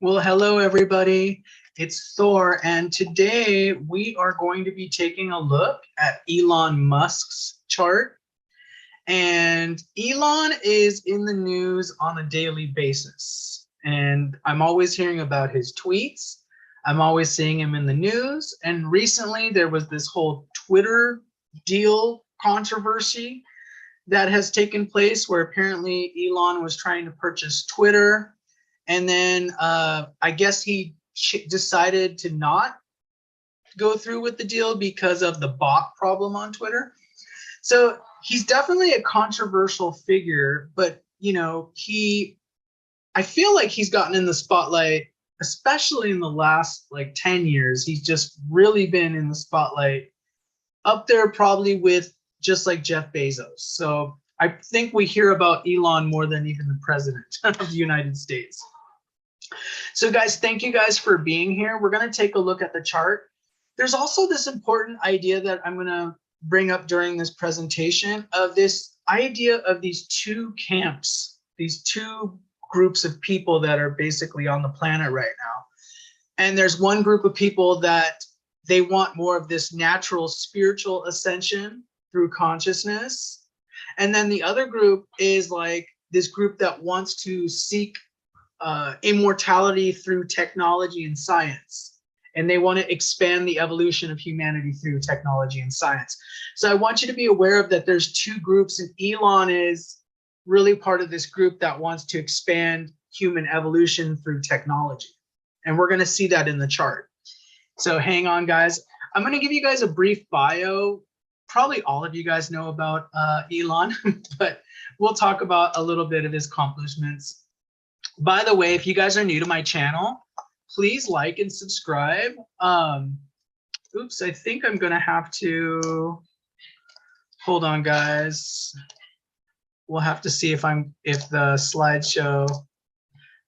Well, hello everybody. It's Thor, and today we are going to be taking a look at Elon Musk's chart. And Elon is in the news on a daily basis. And I'm always hearing about his tweets. I'm always seeing him in the news. And recently there was this whole Twitter deal controversy that has taken place where apparently Elon was trying to purchase Twitter. And then I guess he decided to not go through with the deal because of the bot problem on Twitter. So he's definitely a controversial figure, but I feel like he's gotten in the spotlight, especially in the last like 10 years. He's just really been in the spotlight, up there probably with just like Jeff Bezos. So I think we hear about Elon more than even the president of the United States. So guys, thank you guys for being here. We're going to take a look at the chart. There's also this important idea that I'm going to bring up during this presentation of this idea of these two camps, these two groups of people that are basically on the planet right now. And there's one group of people that they want more of this natural spiritual ascension through consciousness. And then the other group is like this group that wants to seek immortality through technology and science. And they want to expand the evolution of humanity through technology and science. So I want you to be aware of that there's two groups, and Elon is really part of this group that wants to expand human evolution through technology. And we're going to see that in the chart. So hang on, guys. I'm going to give you guys a brief bio. Probably all of you guys know about Elon, but we'll talk about a little bit of his accomplishments. By the way, if you guys are new to my channel, please like and subscribe. Oops, I think I'm gonna have to, hold on guys. We'll have to see if the slideshow,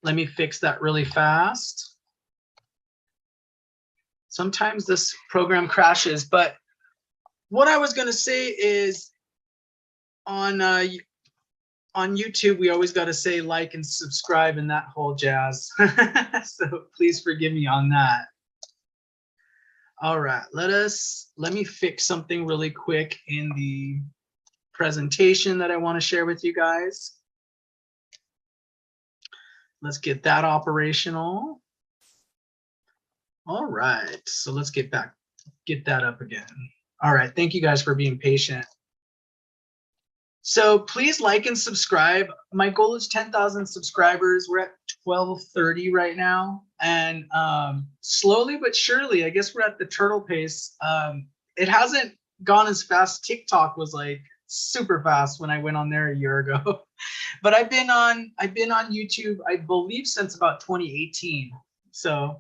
let me fix that really fast. Sometimes this program crashes, but what I was gonna say is on YouTube, we always got to say like and subscribe and that whole jazz. So please forgive me on that. All right, let me fix something really quick in the presentation that I want to share with you guys. Let's get that operational. All right, so let's get that up again. All right, thank you guys for being patient. So please like and subscribe. My goal is 10,000 subscribers. We're at 1230 right now. And slowly but surely, I guess we're at the turtle pace. It hasn't gone as fast. TikTok was like super fast when I went on there a year ago. But I've been on YouTube, I believe, since about 2018. So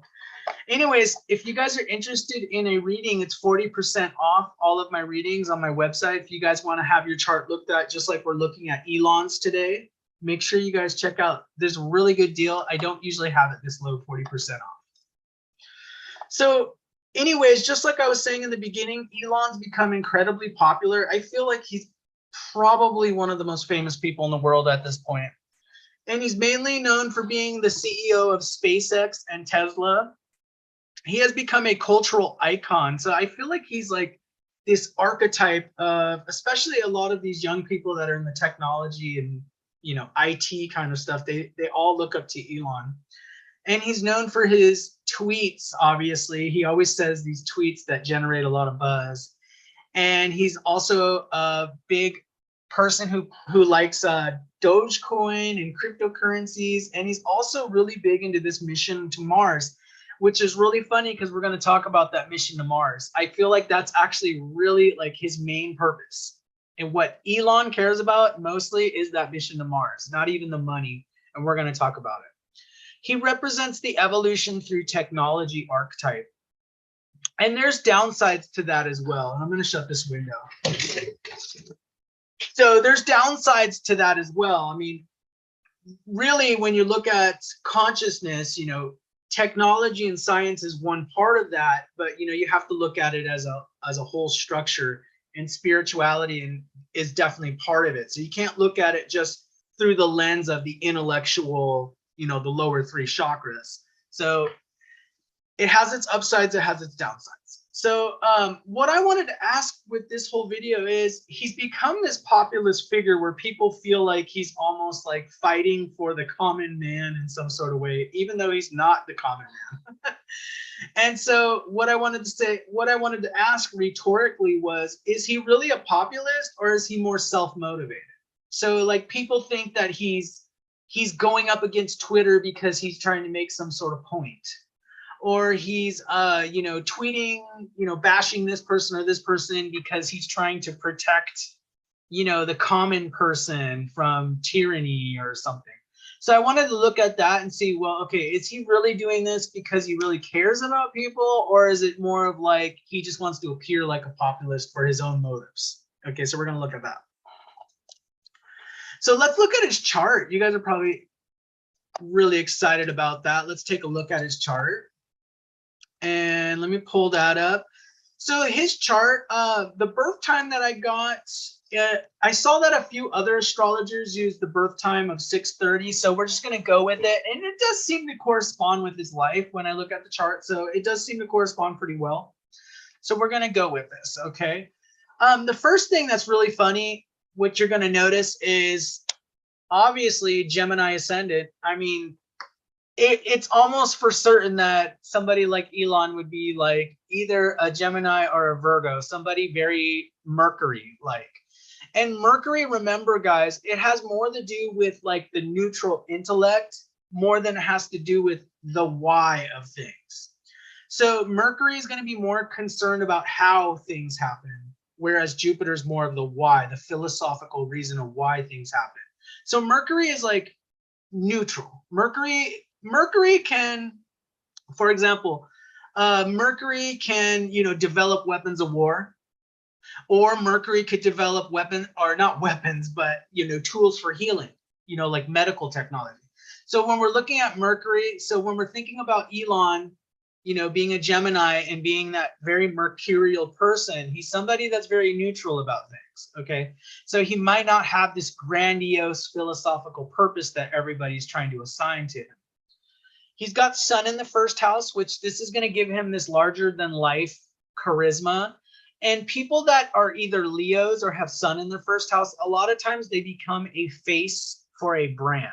anyways, if you guys are interested in a reading, it's 40% off all of my readings on my website. If you guys want to have your chart looked at, just like we're looking at Elon's today, make sure you guys check out this really good deal. I don't usually have it this low, 40% off. So anyways, just like I was saying in the beginning, Elon's become incredibly popular. I feel like he's probably one of the most famous people in the world at this point. And he's mainly known for being the CEO of SpaceX and Tesla. He has become a cultural icon. So I feel like he's like this archetype of, especially a lot of these young people that are in the technology and, IT kind of stuff. They all look up to Elon. And he's known for his tweets, obviously. He always says these tweets that generate a lot of buzz. And he's also a big person who likes Dogecoin and cryptocurrencies. And he's also really big into this mission to Mars, which is really funny because we're going to talk about that mission to Mars. I feel like that's actually really like his main purpose. And what Elon cares about mostly is that mission to Mars, not even the money. And we're going to talk about it. He represents the evolution through technology archetype. And there's downsides to that as well. And I'm going to shut this window. So there's downsides to that as well. I mean, really, when you look at consciousness, technology and science is one part of that, but you have to look at it as a whole structure, and spirituality is definitely part of it. So you can't look at it just through the lens of the intellectual, the lower three chakras. So it has its upsides, it has its downsides. So what I wanted to ask with this whole video is, he's become this populist figure where people feel like he's almost like fighting for the common man in some sort of way, even though he's not the common man. And so what I wanted to ask rhetorically was, is he really a populist, or is he more self-motivated? So like, people think that he's going up against Twitter because he's trying to make some sort of point, or he's you know, tweeting, you know, bashing this person or this person because he's trying to protect, you know, the common person from tyranny or something. So I wanted to look at that and see, well, okay, is he really doing this because he really cares about people, or is it more of like he just wants to appear like a populist for his own motives? Okay, so we're going to look at that. So let's look at his chart. You guys are probably really excited about that. Let's take a look at his chart. And let me pull that up. So his chart, the birth time that I got, I saw that a few other astrologers use the birth time of 6:30. So we're just going to go with it. And it does seem to correspond with his life when I look at the chart. So it does seem to correspond pretty well. So we're going to go with this. Okay. The first thing that's really funny, what you're going to notice is obviously Gemini ascendant. I mean, it's almost for certain that somebody like Elon would be like either a Gemini or a Virgo, somebody very Mercury-like. And Mercury, remember guys, it has more to do with like the neutral intellect more than it has to do with the why of things. So Mercury is going to be more concerned about how things happen, whereas Jupiter is more of the why, the philosophical reason of why things happen. So Mercury is like neutral. Mercury can, for example, Mercury can, you know, develop weapons of war, or Mercury could develop you know, tools for healing, you know, like medical technology. So when we're looking at Mercury, so when we're thinking about Elon, you know, being a Gemini and being that very mercurial person, he's somebody that's very neutral about things. Okay. So he might not have this grandiose philosophical purpose that everybody's trying to assign to him. He's got Sun in the first house, which this is going to give him this larger than life charisma. And people that are either Leos or have Sun in their first house, a lot of times they become a face for a brand.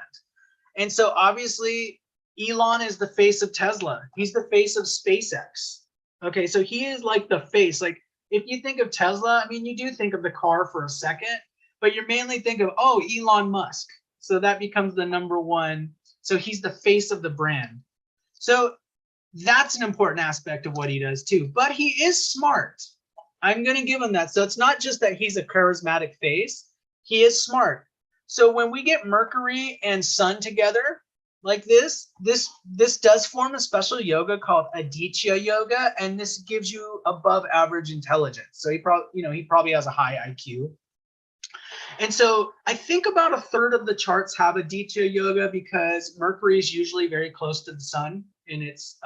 And so obviously Elon is the face of Tesla. He's the face of SpaceX. Okay, so he is like the face. Like if you think of Tesla, I mean, you do think of the car for a second, but you mainly think of, oh, Elon Musk. So that becomes the number one. So he's the face of the brand. So that's an important aspect of what he does too. But he is smart. I'm going to give him that. So it's not just that he's a charismatic face. He is smart. So when we get Mercury and Sun together like this does form a special yoga called Aditya yoga, and this gives you above average intelligence. So he probably has a high IQ. And so I think about a third of the charts have Aditya yoga because Mercury is usually very close to the sun, and it's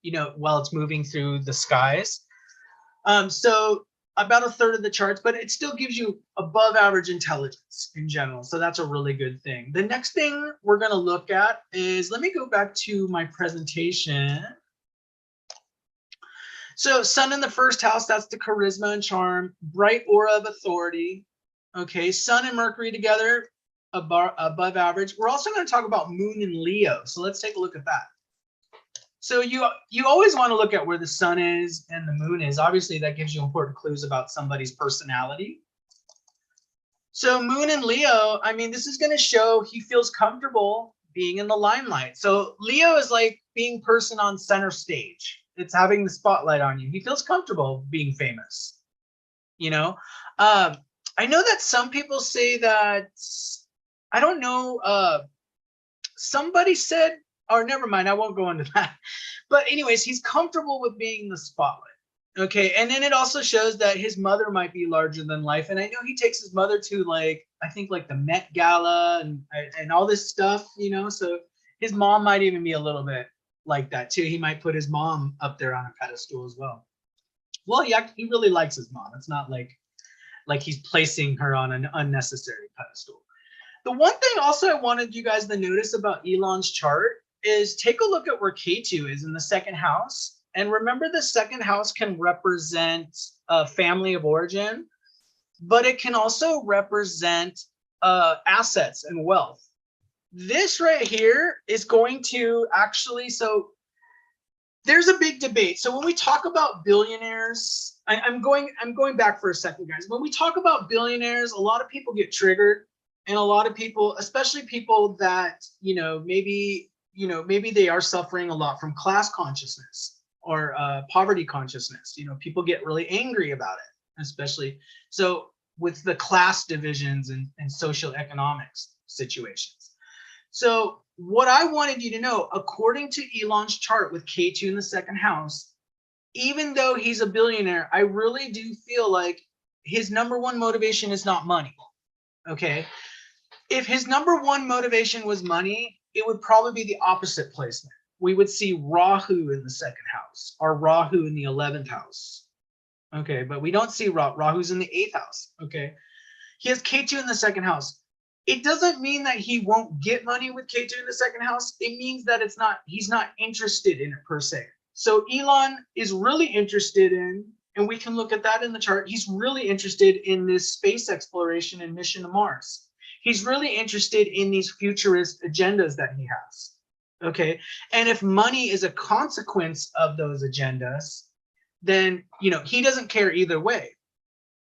you know, while it's moving through the skies. So about a third of the charts, but it still gives you above average intelligence in general. So that's a really good thing. The next thing we're going to look at is, let me go back to my presentation. So Sun in the first house, that's the charisma and charm, bright aura of authority. Okay, Sun and Mercury together, above average. We're also going to talk about Moon and Leo. So let's take a look at that. So you always want to look at where the sun is and the moon is. Obviously, that gives you important clues about somebody's personality. So Moon and Leo, I mean, this is going to show he feels comfortable being in the limelight. So Leo is like being person on center stage. It's having the spotlight on you. He feels comfortable being famous. You know, I know that some people say that, I don't know, somebody said, or never mind, I won't go into that. But anyways, he's comfortable with being the spotlight. Okay, and then it also shows that his mother might be larger than life. And I know he takes his mother to, like, I think like the Met Gala and all this stuff, you know, so his mom might even be a little bit like that too. He might put his mom up there on a pedestal as well. Well, he really likes his mom. It's not like he's placing her on an unnecessary pedestal. The one thing also I wanted you guys to notice about Elon's chart is take a look at where K2 is in the second house. And remember, the second house can represent a family of origin, but it can also represent assets and wealth. This right here is going to actually, so there's a big debate. So when we talk about billionaires, I'm going back for a second, guys. When we talk about billionaires, a lot of people get triggered, and a lot of people, especially people that, maybe they are suffering a lot from class consciousness or poverty consciousness. People get really angry about it, especially so with the class divisions and social economics situations. So what I wanted you to know, according to Elon's chart with K2 in the second house, even though he's a billionaire, I really do feel like his number one motivation is not money. Okay. If his number one motivation was money, it would probably be the opposite placement. We would see Rahu in the second house or Rahu in the 11th house. Okay. But we don't see Rahu's in the 8th house. Okay. He has K2 in the second house. It doesn't mean that he won't get money with K2 in the second house. It means that he's not interested in it per se. So Elon is really interested in, and we can look at that in the chart, he's really interested in this space exploration and mission to Mars. He's really interested in these futurist agendas that he has. Okay. And if money is a consequence of those agendas, then, he doesn't care either way.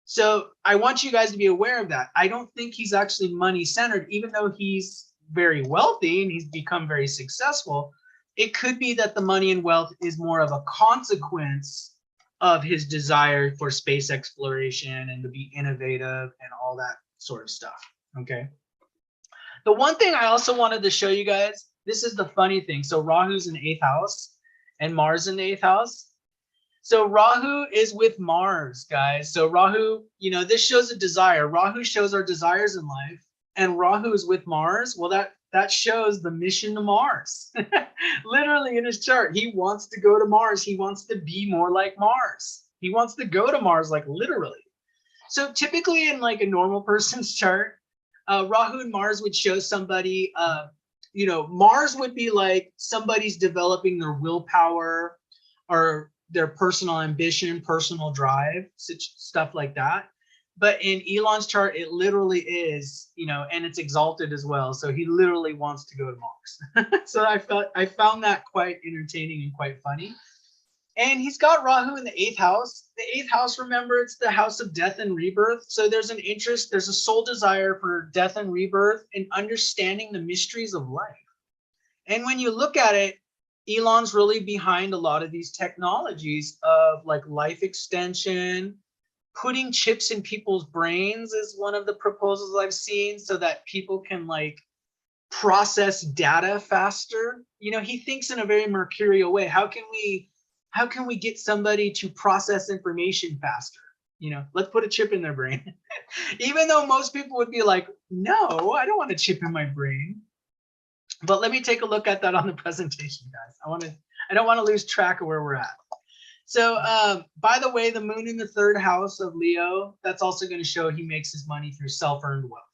So I want you guys to be aware of that. I don't think he's actually money centered, even though he's very wealthy and he's become very successful. It could be that the money and wealth is more of a consequence of his desire for space exploration and to be innovative and all that sort of stuff. Okay. The one thing I also wanted to show you guys, this is the funny thing. So Rahu's in the 8th house and Mars in the 8th house. So Rahu is with Mars, guys. So Rahu, this shows a desire. Rahu shows our desires in life, and Rahu is with Mars. Well, that shows the mission to Mars. Literally in his chart, he wants to go to Mars. He wants to be more like Mars. He wants to go to Mars, like literally. So typically in like a normal person's chart, Rahu and Mars would show somebody, Mars would be like somebody's developing their willpower or their personal ambition, personal drive, such stuff like that. But in Elon's chart, it literally is, and it's exalted as well. So he literally wants to go to Mars. So I found that quite entertaining and quite funny. And he's got Rahu in the 8th house. The 8th house, remember, it's the house of death and rebirth. So there's an interest, there's a soul desire for death and rebirth and understanding the mysteries of life. And when you look at it, Elon's really behind a lot of these technologies of like life extension. Putting chips in people's brains is one of the proposals I've seen so that people can like process data faster. He thinks in a very mercurial way. How can we get somebody to process information faster? Let's put a chip in their brain. Even though most people would be like, no, I don't want a chip in my brain. But let me take a look at that on the presentation, guys. I don't want to lose track of where we're at. So by the way, the moon in the 3rd house of Leo, that's also going to show he makes his money through self-earned wealth.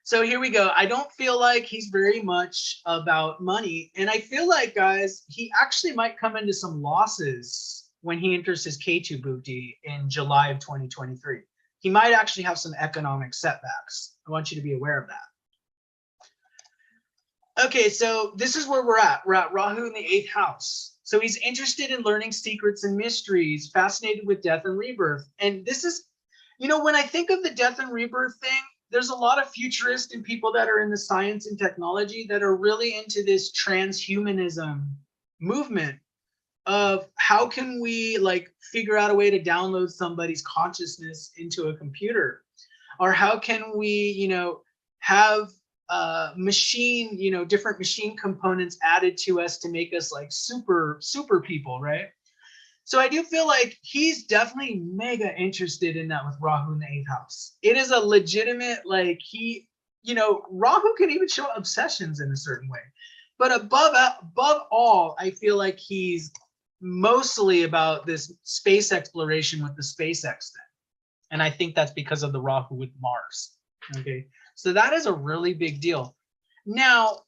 So here we go. I don't feel like he's very much about money. And I feel like, guys, he actually might come into some losses when he enters his K2 Bhukti in July of 2023. He might actually have some economic setbacks. I want you to be aware of that. Okay, so this is where we're at. We're at Rahu in the 8th house. So he's interested in learning secrets and mysteries, fascinated with death and rebirth. And this is, when I think of the death and rebirth thing, there's a lot of futurists and people that are in the science and technology that are really into this transhumanism movement of how can we like figure out a way to download somebody's consciousness into a computer, or how can we, have machine, different machine components added to us to make us like super people, right? So I do feel like he's definitely mega interested in that with Rahu in the 8th house. It is a legitimate, like Rahu can even show obsessions in a certain way. But above all, I feel like he's mostly about this space exploration with the SpaceX thing. And I think that's because of the Rahu with Mars. Okay. So that is a really big deal. Now,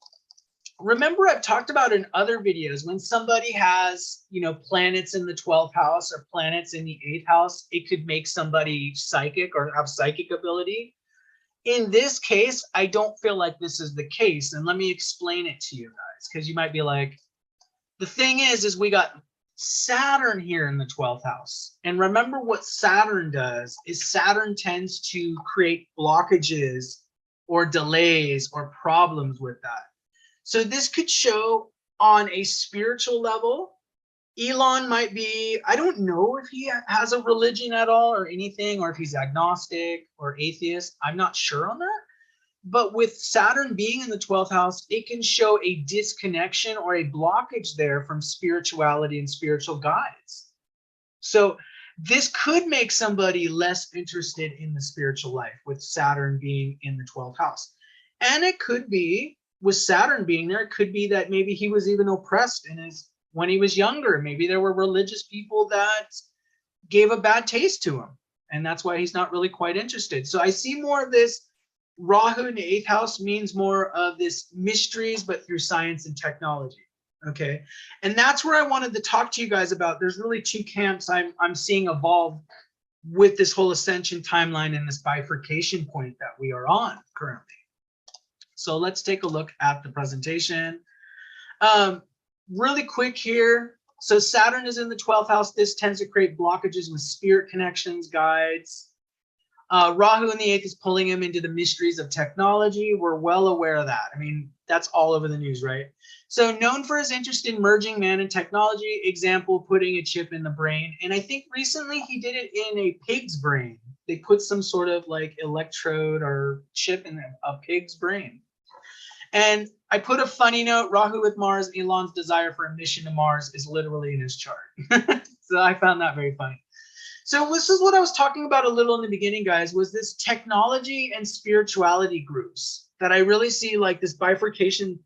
remember I've talked about in other videos, when somebody has, planets in the 12th house or planets in the 8th house, it could make somebody psychic or have psychic ability. In this case, I don't feel like this is the case. And let me explain it to you guys, because you might be like, the thing is we got Saturn here in the 12th house. And remember what Saturn does is Saturn tends to create blockages or delays or problems with that. So this could show on a spiritual level. Elon might be, I don't know if he has a religion at all or anything, or if he's agnostic or atheist. I'm not sure on that. But with Saturn being in the 12th house, it can show a disconnection or a blockage there from spirituality and spiritual guides. So this could make somebody less interested in the spiritual life with Saturn being in the 12th house. And it could be, with Saturn being there, it could be that maybe he was even oppressed when he was younger. Maybe there were religious people that gave a bad taste to him, and that's why he's not really quite interested. So I see more of this. Rahu in the 8th house means more of this mysteries, but through science and technology. Okay. And that's where I wanted to talk to you guys about. There's really two camps I'm seeing evolve with this whole ascension timeline and this bifurcation point that we are on currently. So let's take a look at the presentation. Really quick here. So Saturn is in the 12th house. This tends to create blockages with spirit connections, guides. Rahu in the 8th is pulling him into the mysteries of technology. We're well aware of that. I mean, that's all over the news, right? So known for his interest in merging man and technology, example, putting a chip in the brain. And I think recently he did it in a pig's brain. They put some sort of like electrode or chip in a pig's brain. And I put a funny note, Rahu with Mars, Elon's desire for a mission to Mars is literally in his chart. So I found that very funny. So this is what I was talking about a little in the beginning, guys, was this technology and spirituality groups that I really see like this bifurcation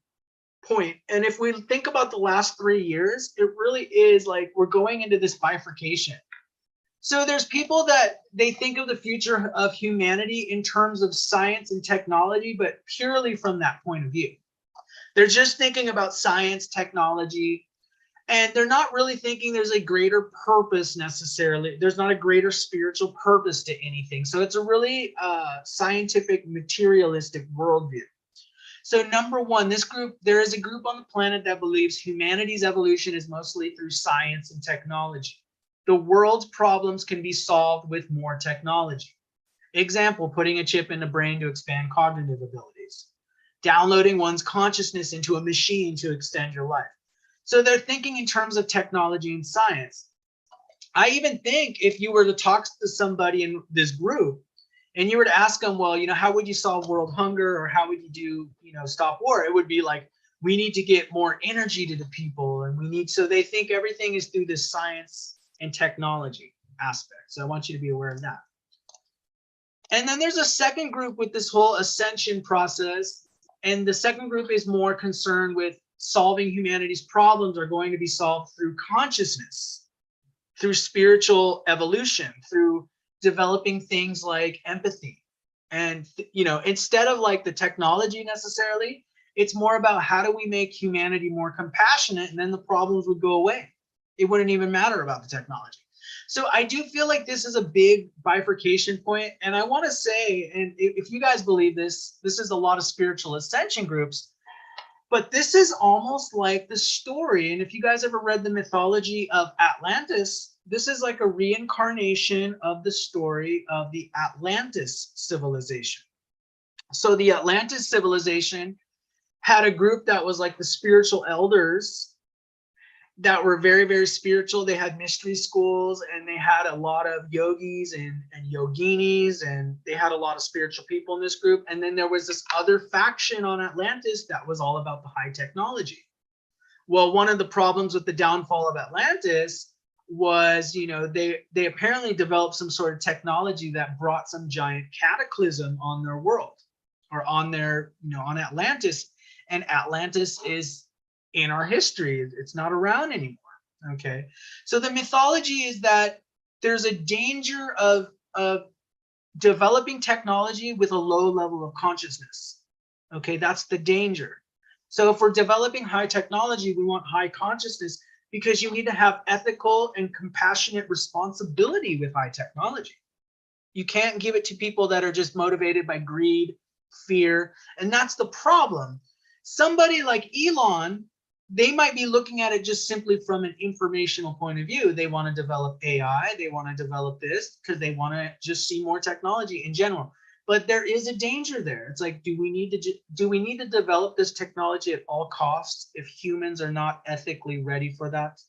point. And if we think about the last 3 years, it really is like we're going into this bifurcation. So there's people that they think of the future of humanity in terms of science and technology, but purely from that point of view. They're just thinking about science, technology, and they're not really thinking there's a greater purpose necessarily. There's not a greater spiritual purpose to anything. So it's a really scientific, materialistic worldview. So number one, there is a group on the planet that believes humanity's evolution is mostly through science and technology. The world's problems can be solved with more technology. Example, putting a chip in the brain to expand cognitive abilities. Downloading one's consciousness into a machine to extend your life. So they're thinking in terms of technology and science. I even think if you were to talk to somebody in this group and you were to ask them, well, how would you solve world hunger, or how would you do, stop war? It would be like, we need to get more energy to the people, and so they think everything is through this science and technology aspect. So I want you to be aware of that. And then there's a second group with this whole ascension process. And the second group is more concerned with solving humanity's problems are going to be solved through consciousness, through spiritual evolution, through developing things like empathy. And, instead of like the technology necessarily, it's more about how do we make humanity more compassionate, and then the problems would go away. It wouldn't even matter about the technology. So I do feel like this is a big bifurcation point. And I want to say, and if you guys believe this is a lot of spiritual ascension groups, but this is almost like the story. And if you guys ever read the mythology of Atlantis, this is like a reincarnation of the story of the Atlantis civilization. So the Atlantis civilization had a group that was like the spiritual elders that were very, very spiritual. They had mystery schools, and they had a lot of yogis and yoginis, and they had a lot of spiritual people in this group. And then there was this other faction on Atlantis that was all about the high technology. Well, one of the problems with the downfall of Atlantis was, they apparently developed some sort of technology that brought some giant cataclysm on their world, or on their, on Atlantis. And Atlantis is in our history. It's not around anymore. Okay. So the mythology is that there's a danger of developing technology with a low level of consciousness. Okay. That's the danger. So if we're developing high technology, we want high consciousness because you need to have ethical and compassionate responsibility with high technology. You can't give it to people that are just motivated by greed, fear, and that's the problem. Somebody like Elon, they might be looking at it just simply from an informational point of view. They want to develop AI, they want to develop this because they want to just see more technology in general. But there is a danger there. It's like, do we need to develop this technology at all costs if humans are not ethically ready for that?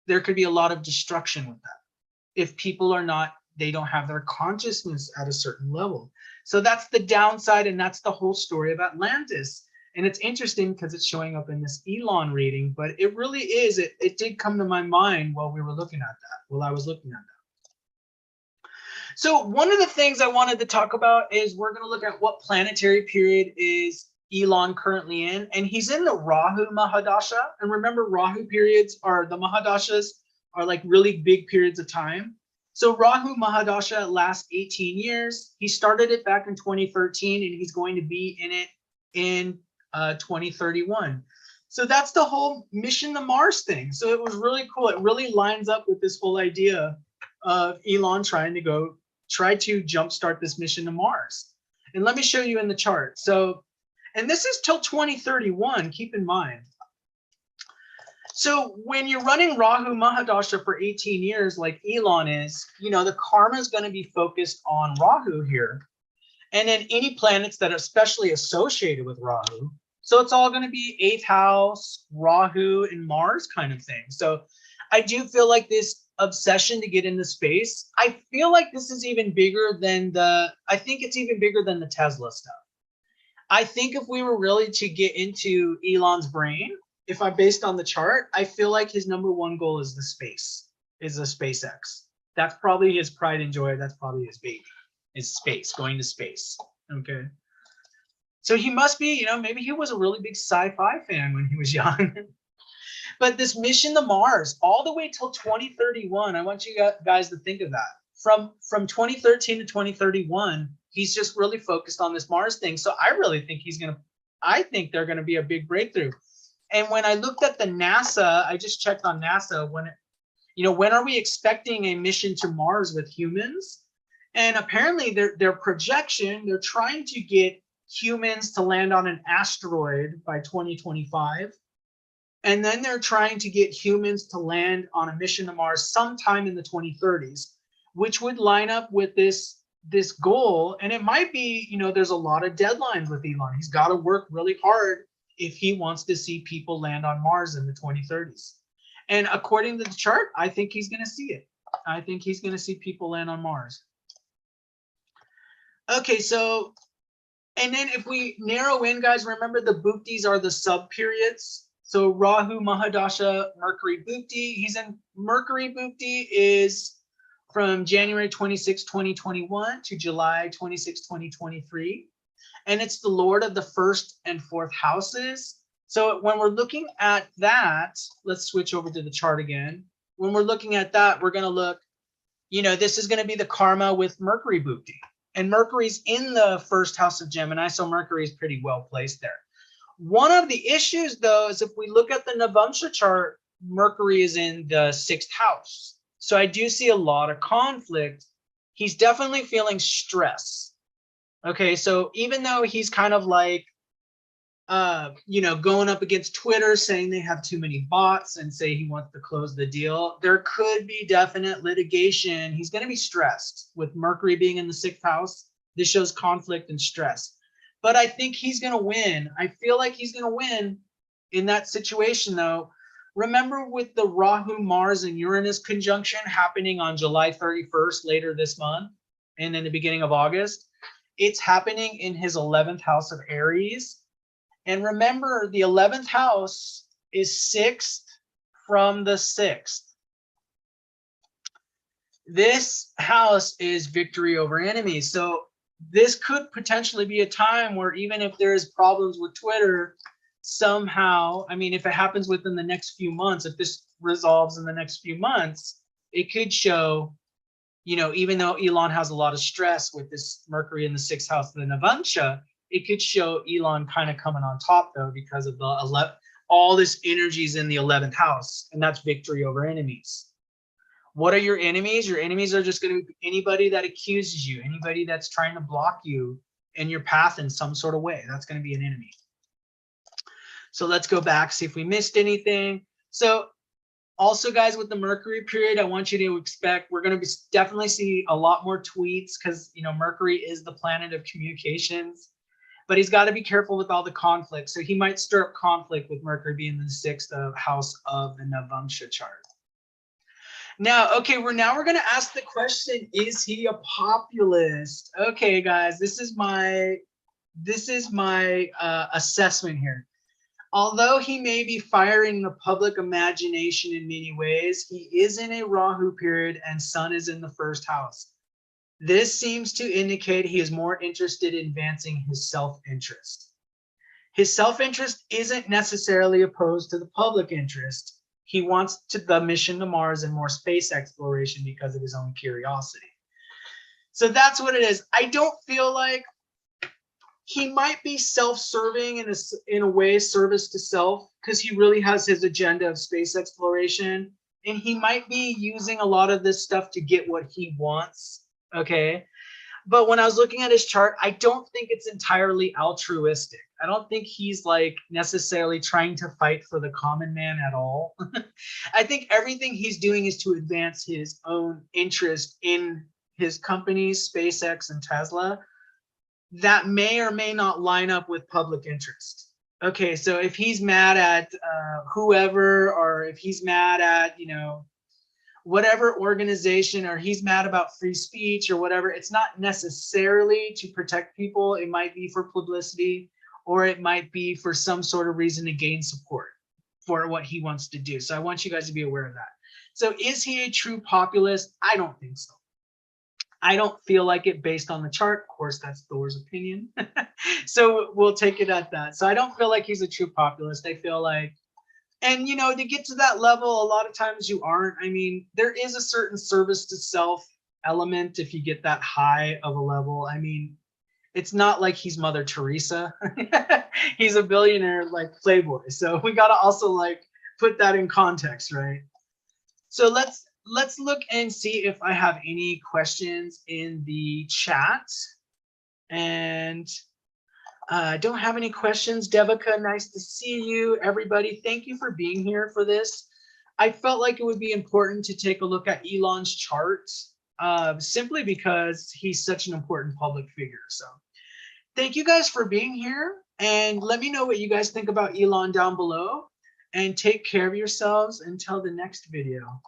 There could be a lot of destruction with that if people are not, they don't have their consciousness at a certain level. So that's the downside, and that's the whole story of Atlantis. And it's interesting because it's showing up in this Elon reading, but it really is, it did come to my mind while we were looking at that, while I was looking at that. So one of the things I wanted to talk about is we're going to look at what planetary period is Elon currently in, and he's in the Rahu Mahadasha. And remember, Rahu periods are, the Mahadashas are like really big periods of time. So Rahu Mahadasha lasts 18 years. He started it back in 2013, and he's going to be in it in 2031. So that's the whole mission to Mars thing. So it was really cool. It really lines up with this whole idea of Elon trying to jumpstart this mission to Mars. And let me show you in the chart. So, and this is till 2031, keep in mind. So when you're running Rahu Mahadasha for 18 years, like Elon is, the karma is going to be focused on Rahu here. And then any planets that are especially associated with Rahu. So it's all going to be 8th house, Rahu, and Mars kind of thing. So I do feel like this obsession to get into space, I feel like this is even bigger than I think it's even bigger than the Tesla stuff. I think if we were really to get into Elon's brain, if I'm based on the chart, I feel like his #1 goal is the SpaceX. That's probably his pride and joy. That's probably his baby, is space, going to space. Okay. So he must be, maybe he was a really big sci-fi fan when he was young. But this mission to Mars, all the way till 2031, I want you guys to think of that. From 2013 to 2031, he's just really focused on this Mars thing. So I really think I think they're going to be a big breakthrough. And when I looked at the NASA, I just checked on NASA when are we expecting a mission to Mars with humans? And apparently their projection, they're trying to get humans to land on an asteroid by 2025. And then they're trying to get humans to land on a mission to Mars sometime in the 2030s, which would line up with this goal. And it might be, there's a lot of deadlines with Elon. He's got to work really hard if he wants to see people land on Mars in the 2030s. And according to the chart, I think he's going to see it. I think he's going to see people land on Mars. Okay, so, and then if we narrow in, guys, remember the Bhuktis are the sub-periods. So Rahu Mahadasha, Mercury Bhukti. He's in Mercury Bhukti is from January 26, 2021 to July 26, 2023. And it's the Lord of the 1st and 4th houses. So when we're looking at that, let's switch over to the chart again. When we're looking at that, we're going to look, this is going to be the karma with Mercury Bhukti. And Mercury's in the 1st house of Gemini, so Mercury is pretty well placed there. One of the issues, though, is if we look at the Navamsha chart, Mercury is in the 6th house. So I do see a lot of conflict. He's definitely feeling stress. Okay, so even though he's kind of like, going up against Twitter saying they have too many bots and say he wants to close the deal, there could be definite litigation. He's going to be stressed with Mercury being in the 6th house. This shows conflict and stress. But I think he's going to win. I feel like he's going to win in that situation, though. Remember with the Rahu, Mars, and Uranus conjunction happening on July 31st later this month and in the beginning of August, it's happening in his 11th house of Aries. And remember, the 11th house is 6th from the 6th. This house is victory over enemies. So this could potentially be a time where even if there's problems with Twitter, somehow, I mean, if it happens within the next few months, if this resolves in the next few months, it could show, even though Elon has a lot of stress with this Mercury in the 6th house of the Navamsha, it could show Elon kind of coming on top though, because of the all this energy's in the 11th house, and that's victory over enemies. What are your enemies? Your enemies are just going to be anybody that accuses you, anybody that's trying to block you in your path in some sort of way. That's going to be an enemy. So let's go back, see if we missed anything. So also, guys, with the Mercury period, I want you to expect we're going to definitely see a lot more tweets because, you know, Mercury is the planet of communications, but he's got to be careful with all the conflict. So he might stir up conflict with Mercury being the 6th house of the Navamsha chart. Now, okay, we're going to ask the question, is he a populist? Okay, guys, this is my assessment here. Although he may be firing the public imagination in many ways, he is in a Rahu period and Sun is in the 1st house. This seems to indicate he is more interested in advancing his self-interest. His self-interest isn't necessarily opposed to the public interest. He wants the mission to Mars and more space exploration because of his own curiosity. So that's what it is. I don't feel like he might be self-serving in a way, service to self, because he really has his agenda of space exploration. And he might be using a lot of this stuff to get what he wants. Okay. But when I was looking at his chart, I don't think it's entirely altruistic. I don't think he's like necessarily trying to fight for the common man at all. I think everything he's doing is to advance his own interest in his companies, SpaceX and Tesla, that may or may not line up with public interest. Okay, so if he's mad at whoever, or if he's mad at, you know, whatever organization, or he's mad about free speech or whatever, it's not necessarily to protect people. It might be for publicity, or it might be for some sort of reason to gain support for what he wants to do. So I want you guys to be aware of that. So is he a true populist? I don't think so. I don't feel like it based on the chart. Of course, that's Thor's opinion. So we'll take it at that. So I don't feel like he's a true populist. I feel like, and you know, to get to that level, a lot of times you aren't. I mean, there is a certain service to self element if you get that high of a level. I mean, it's not like he's Mother Teresa. He's a billionaire like playboy. So we got to also like put that in context, right? So let's look and see if I have any questions in the chat. And I don't have any questions. Devika, nice to see you. Everybody, thank you for being here for this. I felt like it would be important to take a look at Elon's chart, simply because he's such an important public figure. So thank you guys for being here. And let me know what you guys think about Elon down below. And take care of yourselves until the next video.